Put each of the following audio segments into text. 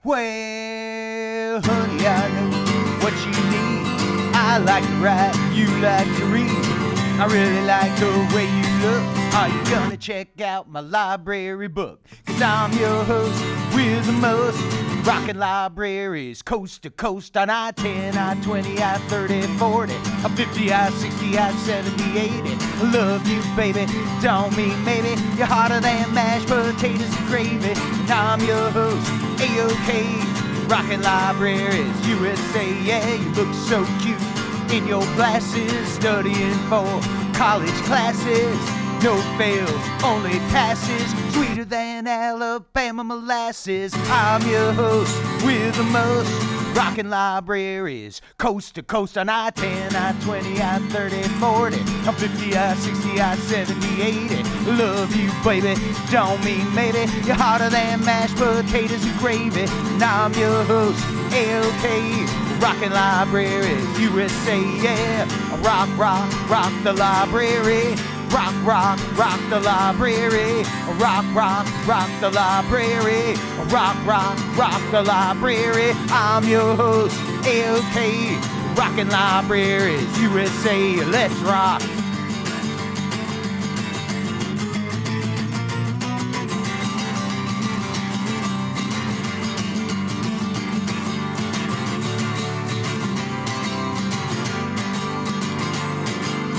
Well, honey, I know what you need. I like to write, you like to read. I really like the way you look. Are you gonna check out my library book? Cause I'm your host with the most rockin' libraries, coast to coast on I-10, I-20, I-30, 40, I-50, I-60, I-70, 80. I love you, baby, don't mean maybe. You're hotter than mashed potatoes and gravy. And I'm your host, A-OK, rockin' libraries, USA. Yeah, you look so cute in your glasses, studying for college classes. No fails, only passes, sweeter than Alabama molasses. I'm your host with the most rockin' libraries, coast to coast on I-10, I-20, I-30, 40, I-50, I-60, I-70, 80. Love you, baby, don't mean maybe. You're hotter than mashed potatoes and gravy. And I'm your host, A-OK, rockin' libraries, USA, yeah. Rock, rock, rock the library. Rock, rock, rock the library. Rock, rock, rock the library. Rock, rock, rock the library. I'm your host, A-OK, rockin' libraries, USA. Let's rock.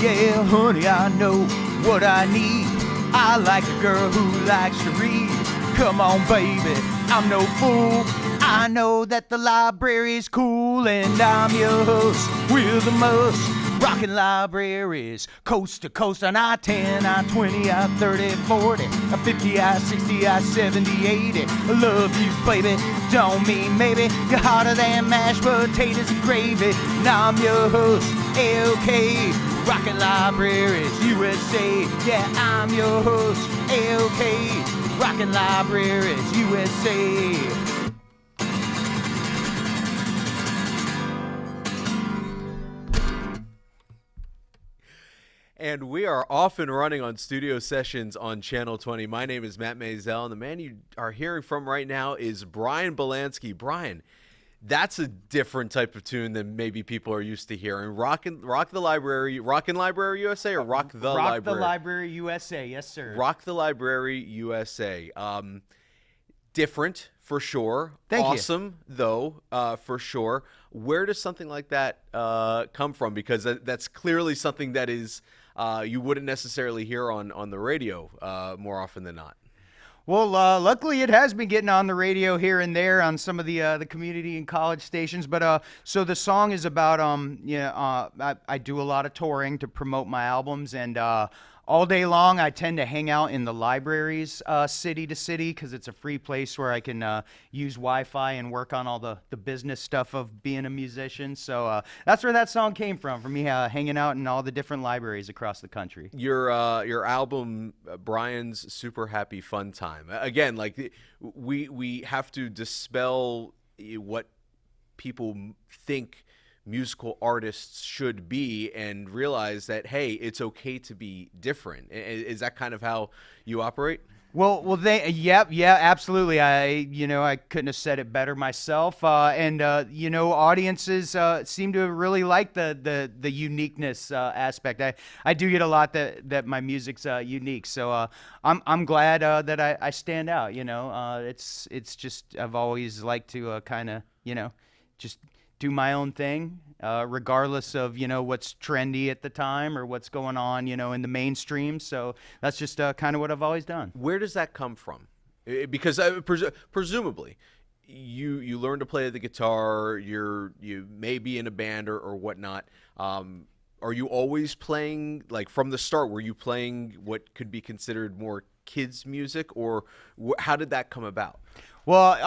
Yeah, honey, I know what I need. I like a girl who likes to read. Come on, baby, I'm no fool. I know that the library's cool, and I'm your host with the most rockin' libraries, coast to coast on I-10, I-20, I-30, 40, I-50, I-60, I-70, 80. I love you, baby, don't mean maybe. You're hotter than mashed potatoes and gravy. And I'm your host, A-OK, rockin' libraries, USA. Yeah, I'm your host, A-OK, rockin' libraries, USA. And we are off and running on studio sessions on Channel 20. My name is Matt Maisel, and the man you are hearing from right now is Bryan Bielanski. Bryan, that's a different type of tune than maybe people are used to hearing. Rock the Library, Rockin' Library USA, or Rock the Library? Rock the Library USA, yes, sir. Rock the Library USA. Different, for sure. Thank you. Awesome, though, for sure. Where does something like that come from? Because that's clearly something that is you wouldn't necessarily hear on the radio more often than not. Well, luckily it has been getting on the radio here and there on some of the community and college stations. But so the song is about I do a lot of touring to promote my albums, and all day long I tend to hang out in the libraries, city to city, because it's a free place where I can use Wi-Fi and work on all the business stuff of being a musician. So that's where that song came from, for me hanging out in all the different libraries across the country. Your album, Bryan's Super Happy Fun Time. Again, like we have to dispel what people think musical artists should be and realize that, hey, it's okay to be different. Is that kind of how you operate? Well, yeah, absolutely. I couldn't have said it better myself. Audiences seem to really like the uniqueness aspect. I do get a lot that my music's unique. So I'm glad that I stand out. It's just I've always liked to kind of just do my own thing, regardless of, what's trendy at the time or what's going on, in the mainstream. So that's just kind of what I've always done. Where does that come from? Because presumably you learn to play the guitar, you may be in a band or whatnot. Are you always playing, like from the start, were you playing what could be considered more kids music, or how did that come about? Well,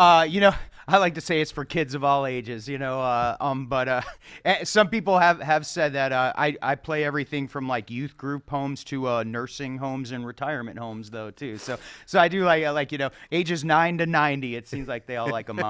I like to say it's for kids of all ages, but some people have said that I play everything from like youth group homes to nursing homes and retirement homes, though, too. So I do like ages 9 to 90. It seems like they all like them.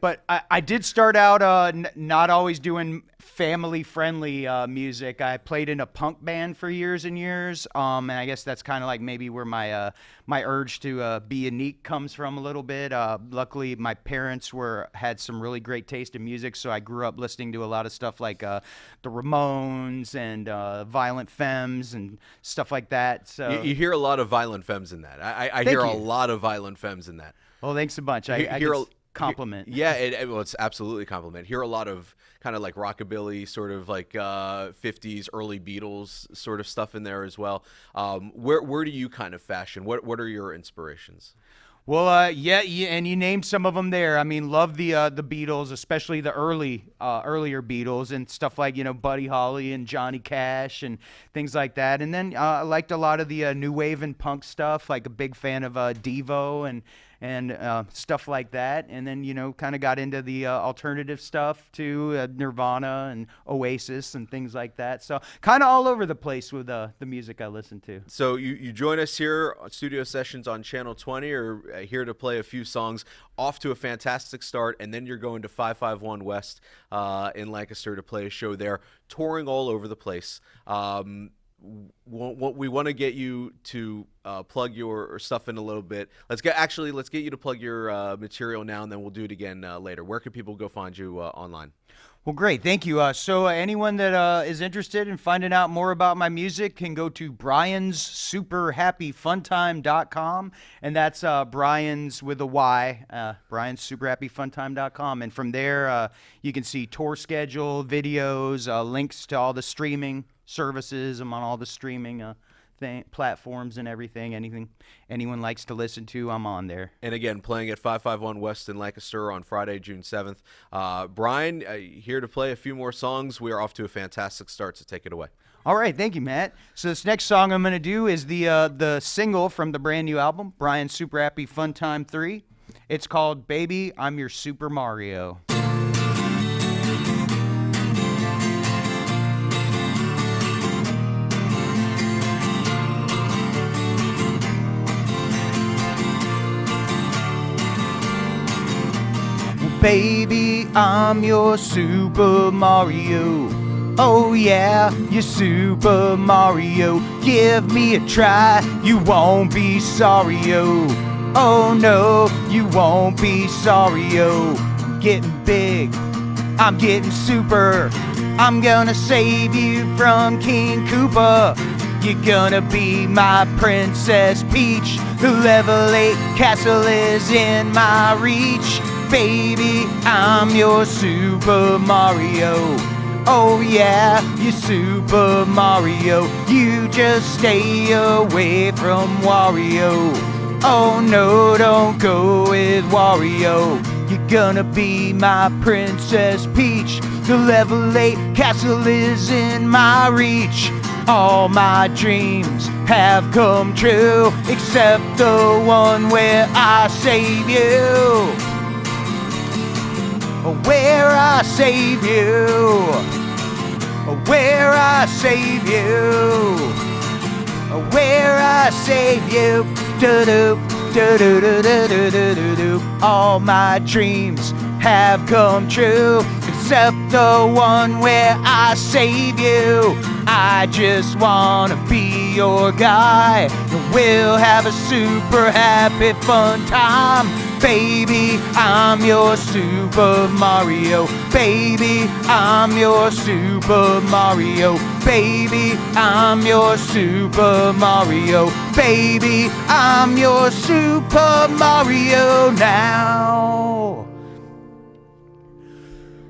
But I did start out not always doing family-friendly music. I played in a punk band for years and years, and I guess that's kind of like maybe where my my urge to be unique comes from a little bit. Luckily, my parents had some really great taste in music, so I grew up listening to a lot of stuff like the Ramones and Violent Femmes and stuff like that. So You hear a lot of Violent Femmes in that. I hear a lot of Violent Femmes in that. Well, thanks a bunch. I hear get compliment. Yeah, well, it's absolutely compliment. Hear a lot of kind of like rockabilly, sort of like 50s, early Beatles sort of stuff in there as well. Where do you kind of fashion? What are your inspirations? Well, yeah, and you named some of them there. I mean, love the Beatles, especially the earlier Beatles and stuff like, you know, Buddy Holly and Johnny Cash and things like that. And then I liked a lot of the new wave and punk stuff, like a big fan of Devo and stuff like that. And then, you know, kind of got into the alternative stuff too, Nirvana and Oasis and things like that. So kind of all over the place with the music I listen to. So you join us here on Studio Sessions on Channel 20, or here to play a few songs, off to a fantastic start, and then you're going to 551 West in Lancaster to play a show there, touring all over the place. We want to get you to plug your stuff in a little bit. Let's get you to plug your material now, and then we'll do it again later. Where can people go find you online? Well, great. Thank you. So anyone that is interested in finding out more about my music can go to brianssuperhappyfuntime.com, and that's Brian's with a Y, brianssuperhappyfuntime.com. And from there, you can see tour schedule, videos, links to all the streaming services. I'm on all the streaming platforms and everything. Anything anyone likes to listen to, I'm on there. And again, playing at 551 West in Lancaster on Friday, June 7th. Brian, here to play a few more songs. We are off to a fantastic start, so take it away. All right, thank you, Matt. So this next song I'm going to do is the single from the brand new album, Brian's Super Happy Fun Time 3. It's called Baby, I'm Your Super Mario. Baby, I'm your Super Mario. Oh yeah, you're Super Mario. Give me a try, you won't be sorry, oh. Oh no, you won't be sorry, oh. I'm getting big, I'm getting super. I'm gonna save you from King Koopa. You're gonna be my Princess Peach. The level 8 castle is in my reach. Baby, I'm your Super Mario. Oh yeah, you're Super Mario. You just stay away from Wario. Oh no, don't go with Wario. You're gonna be my Princess Peach. The level 8 castle is in my reach. All my dreams have come true, except the one where I save you. Where I save you, where I save you, where I save you. Do-do, do-do-do-do-do-do-do. All my dreams have come true, except the one where I save you. I just wanna be your guy. We'll have a super happy fun time. Baby, I'm your Super Mario. Baby, I'm your Super Mario. Baby, I'm your Super Mario. Baby, I'm your Super Mario now.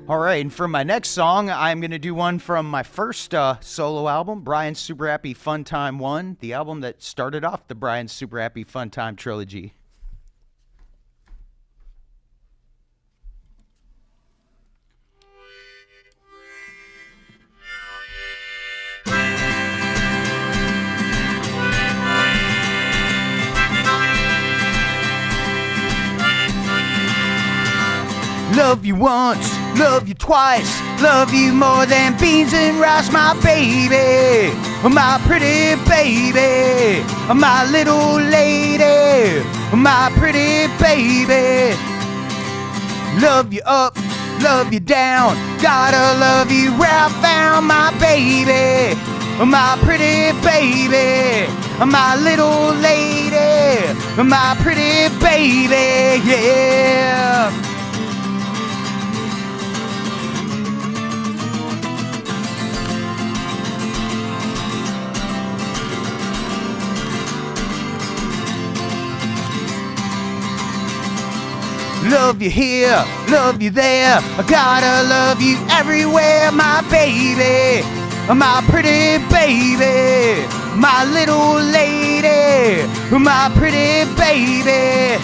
All right, and for my next song, I'm going to do one from my first solo album, Brian's Super Happy Fun Time 1, the album that started off the Brian's Super Happy Fun Time trilogy. Love you once, love you twice, love you more than beans and rice, my baby, my pretty baby, my little lady, my pretty baby. Love you up, love you down. Gotta love you where I found my baby, my pretty baby, my little lady, my pretty baby, yeah. Love you here, love you there, I gotta love you everywhere, my baby, my pretty baby, my little lady, my pretty baby.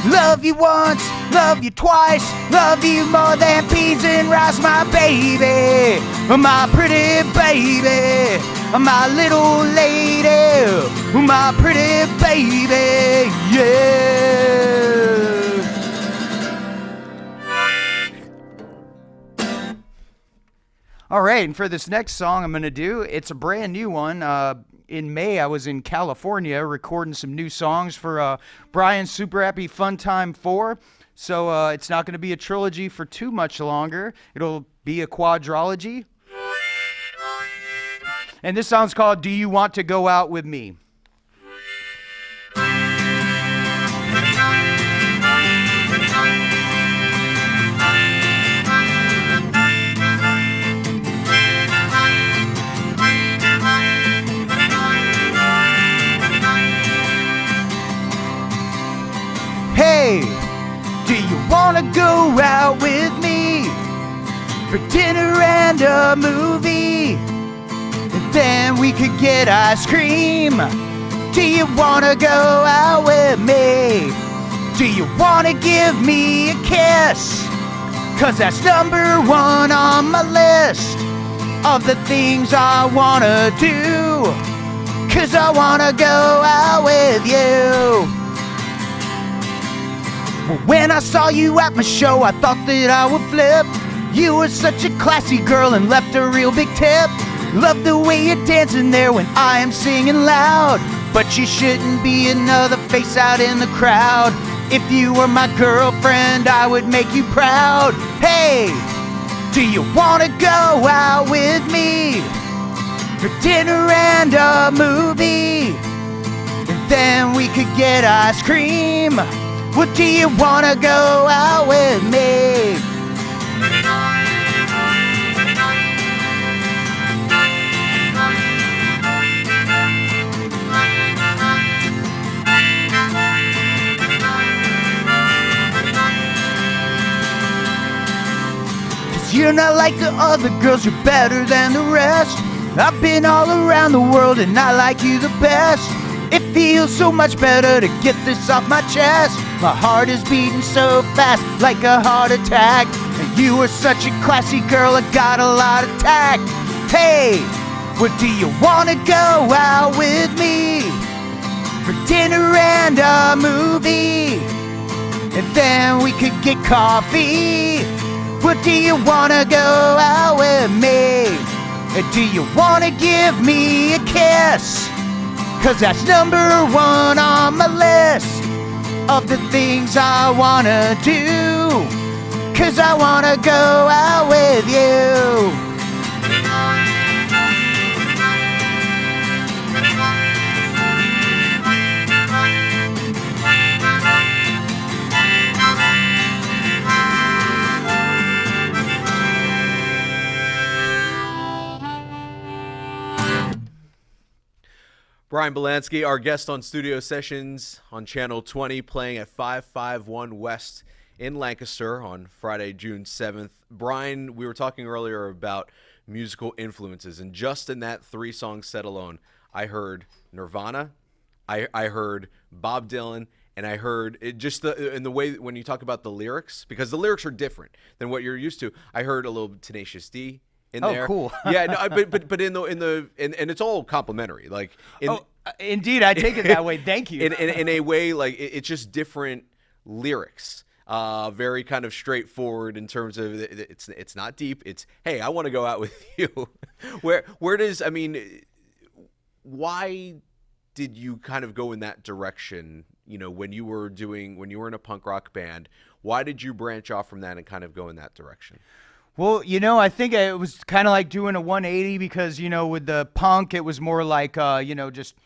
Love you once, love you twice, love you more than peas and rice, my baby, my pretty baby, my little lady, my pretty baby, yeah. All right, and for this next song I'm going to do, it's a brand new one. In May, I was in California recording some new songs for Bryan's Super Happy Fun Time 4. So it's not going to be a trilogy for too much longer. It'll be a quadrology. And this song's called Do You Want to Go Out With Me? Hey, do you wanna go out with me for dinner and a movie? And then we could get ice cream. Do you wanna go out with me? Do you wanna give me a kiss? 'Cause that's number one on my list of the things I wanna do. 'Cause I wanna go out with you. When I saw you at my show, I thought that I would flip. You were such a classy girl and left a real big tip. Love the way you're dancing there when I am singing loud. But you shouldn't be another face out in the crowd. If you were my girlfriend, I would make you proud. Hey, do you wanna go out with me for dinner and a movie? And then we could get ice cream. Well, do you wanna go out with me? Cause you're not like the other girls, you're better than the rest. I've been all around the world and I like you the best. It feels so much better to get this off my chest. My heart is beating so fast, like a heart attack. And you are such a classy girl, I got a lot of tact. Hey, well, do you wanna go out with me for dinner and a movie? And then we could get coffee. Well, do you wanna go out with me? And do you wanna give me a kiss? 'Cause that's number one on my list of the things I wanna do. 'Cause I wanna go out with you. Bryan Bielanski, our guest on Studio Sessions on Channel 20, playing at 551 West in Lancaster on Friday, June 7th. Bryan, we were talking earlier about musical influences, and just in that three-song set alone, I heard Nirvana, I heard Bob Dylan, and I heard it just in the way when you talk about the lyrics, because the lyrics are different than what you're used to. I heard a little Tenacious D in there. Oh, cool. Yeah, no, but in the and it's all complimentary. Like, indeed, I take it that way. Thank you. In a way, like it's just different lyrics. Very kind of straightforward in terms of it's not deep. It's, hey, I want to go out with you. Where does, I mean, why did you kind of go in that direction? You know, when you were in a punk rock band, Why did you branch off from that and kind of go in that direction? Well, I think it was kind of like doing a 180 because, with the punk, it was more like, just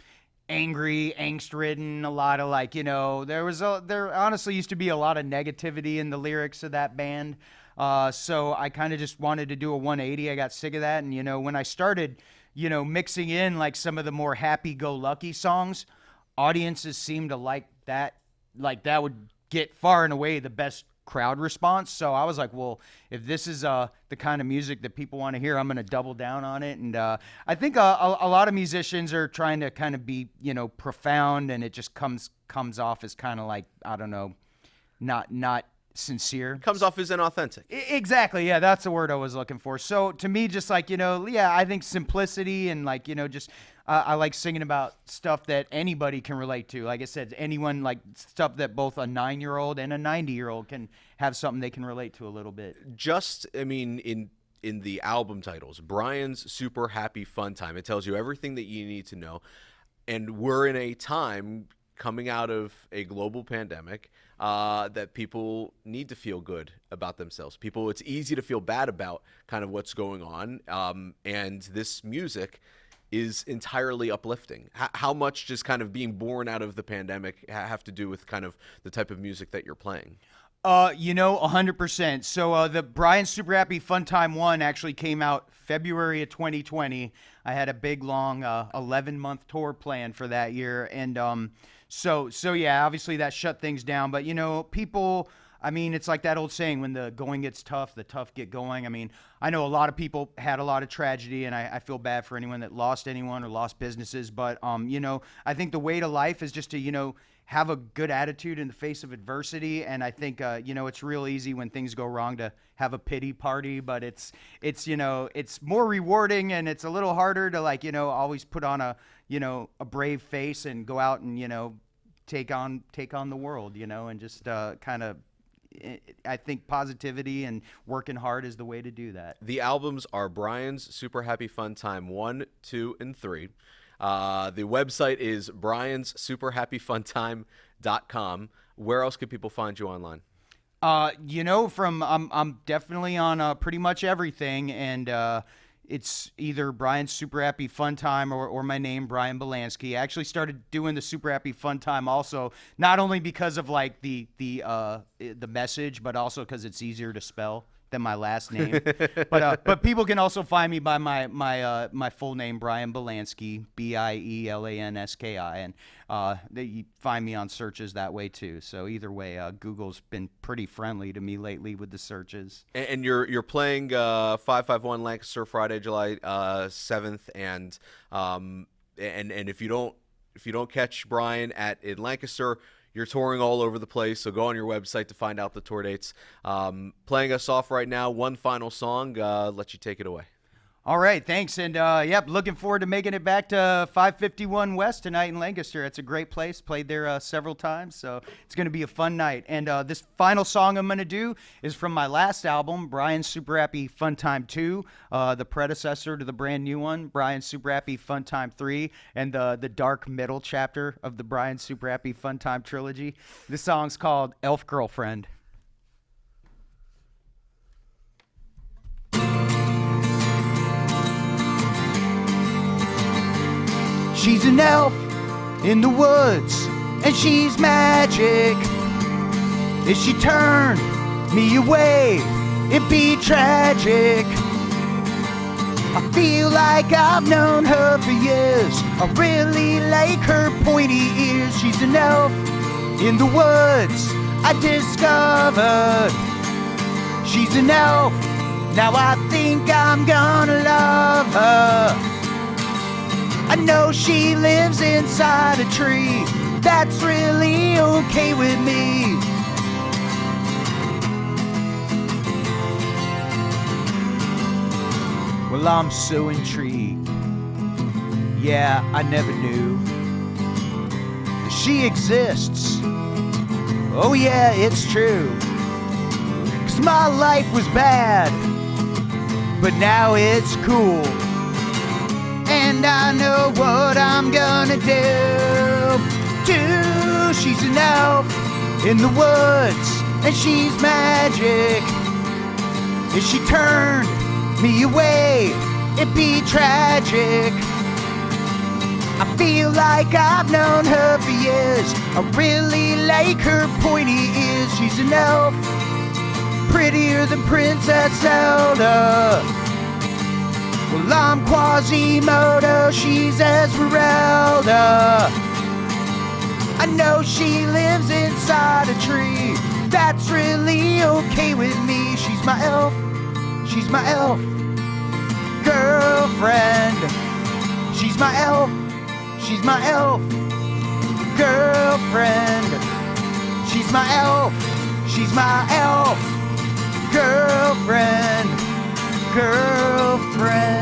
angry, angst-ridden, a lot of like, there honestly used to be a lot of negativity in the lyrics of that band. So I kind of just wanted to do a 180. I got sick of that. And, when I started, mixing in like some of the more happy-go-lucky songs, audiences seemed to like that would get far and away the best crowd response. So I was like, well, if this is the kind of music that people want to hear, I'm going to double down on it. And I think a lot of musicians are trying to kind of be, profound, and it just comes off as kind of like, I don't know, not sincere. Comes off as inauthentic. Exactly. Yeah, that's the word I was looking for. So to me, just like, I think simplicity and like, just I like singing about stuff that anybody can relate to. Like I said, anyone, like stuff that both a 9-year-old and a 90-year-old can have something they can relate to a little bit. In the album titles, Bryan's Super Happy Fun Time, it tells you everything that you need to know. And we're in a time coming out of a global pandemic that people need to feel good about themselves. It's easy to feel bad about kind of what's going on. And this music is entirely uplifting. How much just kind of being born out of the pandemic have to do with kind of the type of music that you're playing? 100%. So the Bryan Super Happy Fun Time 1 actually came out February of 2020. I had a big, long 11-month tour planned for that year. And so yeah, obviously that shut things down. But, people... I mean, it's like that old saying, when the going gets tough, the tough get going. I mean, I know a lot of people had a lot of tragedy, and I feel bad for anyone that lost anyone or lost businesses. But, I think the way to life is just to, have a good attitude in the face of adversity. And I think, it's real easy when things go wrong to have a pity party, but it's more rewarding, and it's a little harder to like, always put on a brave face and go out and, take on the world, and just kind of, I think positivity and working hard is the way to do that. The albums are Bryan's Super Happy Fun Time 1, 2, and 3. The website is bryanssuperhappyfuntime.com. Where else can people find you online? I'm definitely on pretty much everything, and it's either Bryan's Super Happy Fun Time or my name, Bryan Bielanski. I actually started doing the Super Happy Fun Time also, not only because of like the message, but also because it's easier to spell than my last name. But people can also find me by my full name, Bryan Bielanski, Bielanski, and you find me on searches that way too. So either way, Google's been pretty friendly to me lately with the searches. And you're playing 551 Lancaster Friday, July 7th, and if you don't catch Bryan in Lancaster, you're touring all over the place, so go on your website to find out the tour dates. Playing us off right now, one final song. Let you take it away. All right, thanks. And, looking forward to making it back to 551 West tonight in Lancaster. It's a great place. Played there several times, so it's going to be a fun night. And this final song I'm going to do is from my last album, Bryan's Super Happy Fun Time 2, the predecessor to the brand new one, Bryan's Super Happy Fun Time 3, and the dark middle chapter of the Bryan's Super Happy Fun Time trilogy. This song's called Elf Girlfriend. She's an elf in the woods, and she's magic. If she turned me away, it'd be tragic. I feel like I've known her for years. I really like her pointy ears. She's an elf in the woods, I discovered. She's an elf, now I think I'm gonna love her. I know she lives inside a tree. That's really okay with me. Well, I'm so intrigued. Yeah, I never knew she exists. Oh yeah, it's true. 'Cause my life was bad, but now it's cool. And I know what I'm gonna do. She's an elf in the woods, and she's magic. If she turned me away, it'd be tragic. I feel like I've known her for years. I really like her pointy ears. She's an elf, prettier than Princess Zelda. Well, I'm Quasimodo, she's Esmeralda. I know she lives inside a tree. That's really okay with me. She's my elf, she's my elf girlfriend. She's my elf, she's my elf girlfriend. She's my elf, she's my elf girlfriend. Girlfriend.